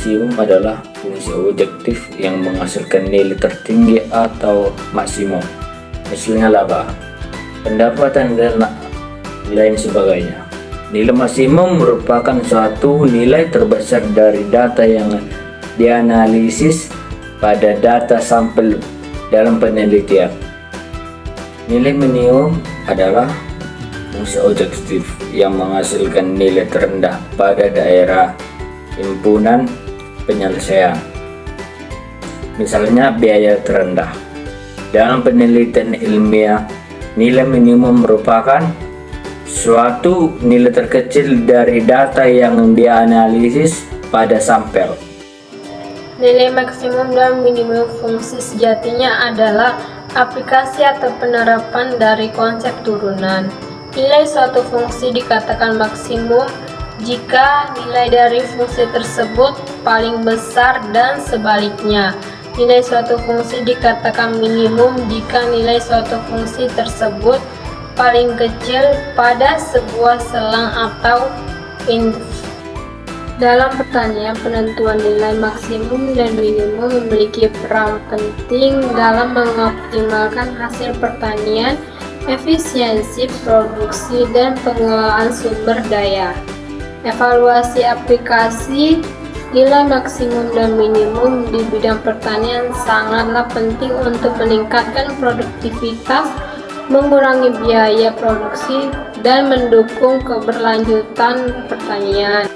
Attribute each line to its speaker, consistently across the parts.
Speaker 1: maksimum adalah fungsi objektif yang menghasilkan nilai tertinggi atau maksimum. Misalnya laba, pendapatan, dan lain sebagainya. Nilai maksimum merupakan suatu nilai terbesar dari data yang dianalisis pada data sampel dalam penelitian. Nilai minimum adalah fungsi objektif yang menghasilkan nilai terendah pada daerah himpunan penyelesaian. Misalnya biaya terendah. Dalam penelitian ilmiah, nilai minimum merupakan suatu nilai terkecil dari data yang dianalisis pada sampel.
Speaker 2: Nilai maksimum dan minimum fungsi sejatinya adalah aplikasi atau penerapan dari konsep turunan. Nilai suatu fungsi dikatakan maksimum jika nilai dari fungsi tersebut paling besar dan sebaliknya. Nilai suatu fungsi dikatakan minimum jika nilai suatu fungsi tersebut paling kecil pada sebuah selang atau interval. Dalam pertanian, penentuan nilai maksimum dan minimum memiliki peran penting dalam mengoptimalkan hasil pertanian, efisiensi produksi, dan pengelolaan sumber daya. Evaluasi aplikasi nilai maksimum dan minimum di bidang pertanian sangatlah penting untuk meningkatkan produktivitas, mengurangi biaya produksi, dan mendukung keberlanjutan pertanian.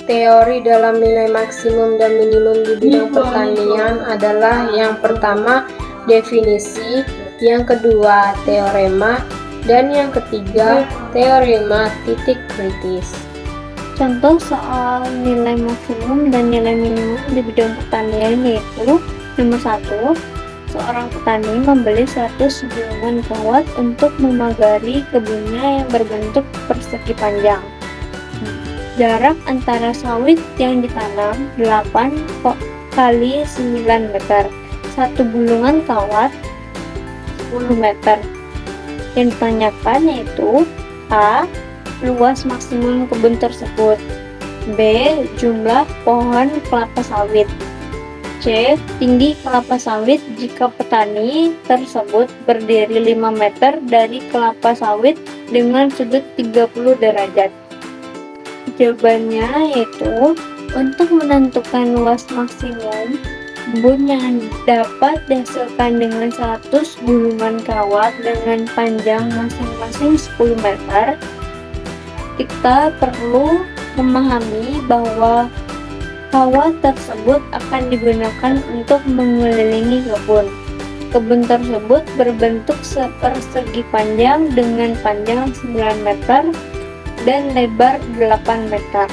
Speaker 2: Teori dalam nilai maksimum dan minimum di bidang pertanian adalah yang pertama definisi, yang kedua teorema, dan yang ketiga teorema titik kritis.
Speaker 3: Contoh soal nilai maksimum dan nilai minimum di bidang pertanian yaitu nomor 1, seorang petani membeli 100 gulungan kawat untuk memagari kebunnya yang berbentuk persegi panjang. Jarak antara sawit yang ditanam 8 kali 9 meter. Satu gulungan kawat 10 meter. Yang ditanyakan yaitu A. Luas maksimum kebun tersebut, B. Jumlah pohon kelapa sawit, C. Tinggi kelapa sawit jika petani tersebut berdiri 5 meter dari kelapa sawit dengan sudut 30 derajat. Jawabannya yaitu untuk menentukan luas maksimum kebun yang dapat dihasilkan dengan 100 gulungan kawat dengan panjang masing-masing 10 meter, kita perlu memahami bahwa kawat tersebut akan digunakan untuk mengelilingi kebun. Kebun tersebut berbentuk sepersegi panjang dengan panjang 9 meter dan lebar 8 meter.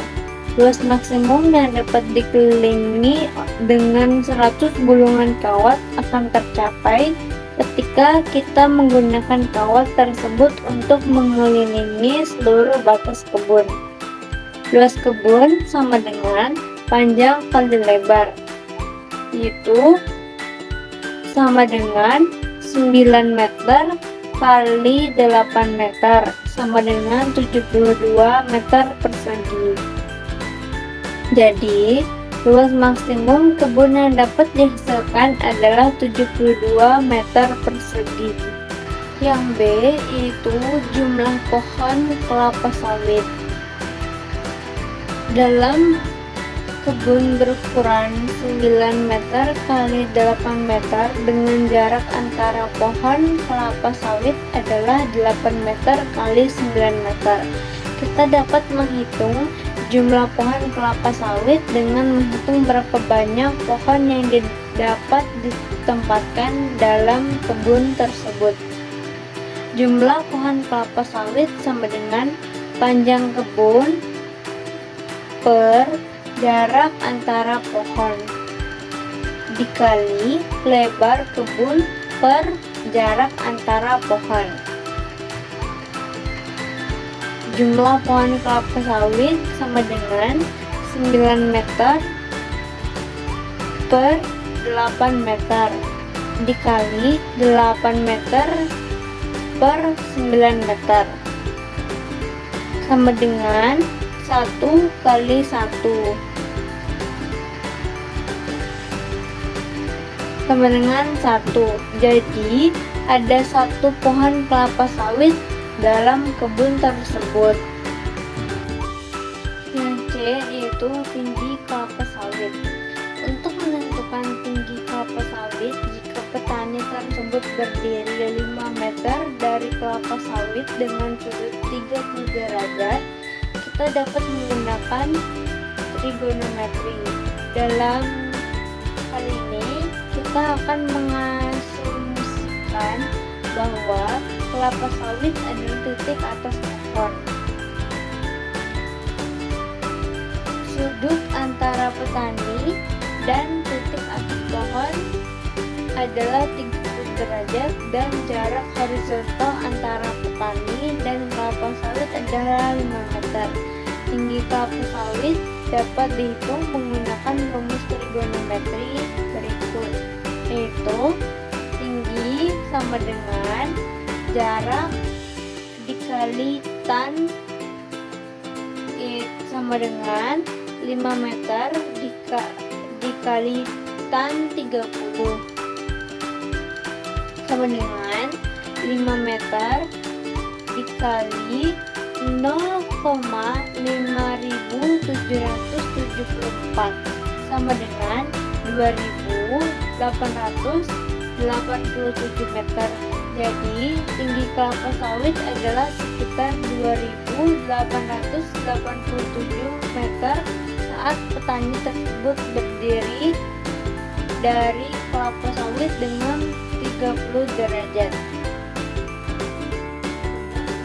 Speaker 3: Luas maksimum yang dapat dikelilingi dengan 100 gulungan kawat akan tercapai ketika kita menggunakan kawat tersebut untuk mengelilingi seluruh batas kebun. Luas kebun sama dengan panjang kali lebar, yaitu sama dengan 9 meter kali 8 meter sama dengan 72 meter persegi. Jadi, luas maksimum kebun yang dapat dihasilkan adalah 72 meter persegi. Yang B yaitu jumlah pohon kelapa sawit. Dalam kebun berukuran 9 meter kali 8 meter dengan jarak antara pohon kelapa sawit adalah 8 meter kali 9 meter. Kita dapat menghitung jumlah pohon kelapa sawit dengan menghitung berapa banyak pohon yang dapat ditempatkan dalam kebun tersebut. Jumlah pohon kelapa sawit sama dengan panjang kebun per jarak antara pohon dikali lebar kebun per jarak antara pohon. Jumlah pohon kelapa sawit sama dengan 9 meter per 8 meter dikali 8 meter per 9 meter sama dengan 1 kali 1. sama dengan 1. Jadi ada 1 pohon kelapa sawit dalam kebun tersebut. Yang C yaitu tinggi kelapa sawit. Untuk menentukan tinggi kelapa sawit, jika petani tersebut berdiri 5 meter dari kelapa sawit dengan sudut 30 derajat, kita dapat menggunakan trigonometri. Dalam hal ini, kita akan mengasumsikan bahwa kelapa sawit adalah titik atas pohon. Sudut antara petani dan titik atas pohon adalah 30 derajat dan jarak horizontal antara petani dan kelapa sawit adalah 5 meter. Tinggi kelapa sawit dapat dihitung menggunakan rumus trigonometri berikut, yaitu tinggi sama dengan jarak dikali tan sama dengan 5 meter dikali tan 30 sama dengan 5 meter dikali 0,5774 sama dengan 2887 meter. Jadi tinggi kelapa sawit adalah sekitar 2887 meter saat petani tersebut berdiri dari kelapa sawit dengan 30 derajat.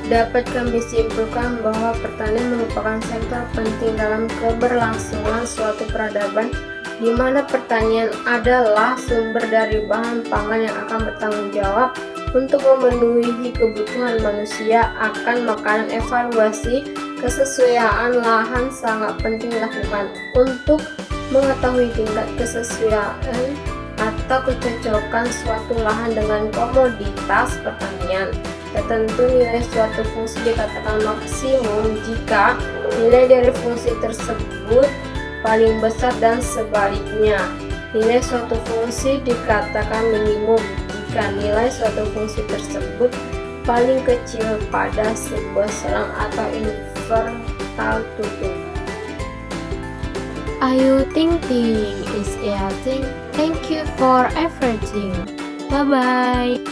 Speaker 2: Dapat kami simpulkan bahwa pertanian merupakan sektor penting dalam keberlangsungan suatu peradaban, di mana pertanian adalah sumber dari bahan pangan yang akan bertanggung jawab untuk memenuhi kebutuhan manusia akan makanan. Evaluasi kesesuaian lahan sangat penting dilakukan untuk mengetahui tingkat kesesuaian atau kecocokan suatu lahan dengan komoditas pertanian. Tertentu nilai suatu fungsi dikatakan maksimum jika nilai dari fungsi tersebut paling besar dan sebaliknya. Nilai suatu fungsi dikatakan minimum jika nilai suatu fungsi tersebut paling kecil pada sebuah selang atau interval tutup.
Speaker 4: Ayu Ting Ting is a thing. Thank you for everything. Bye bye.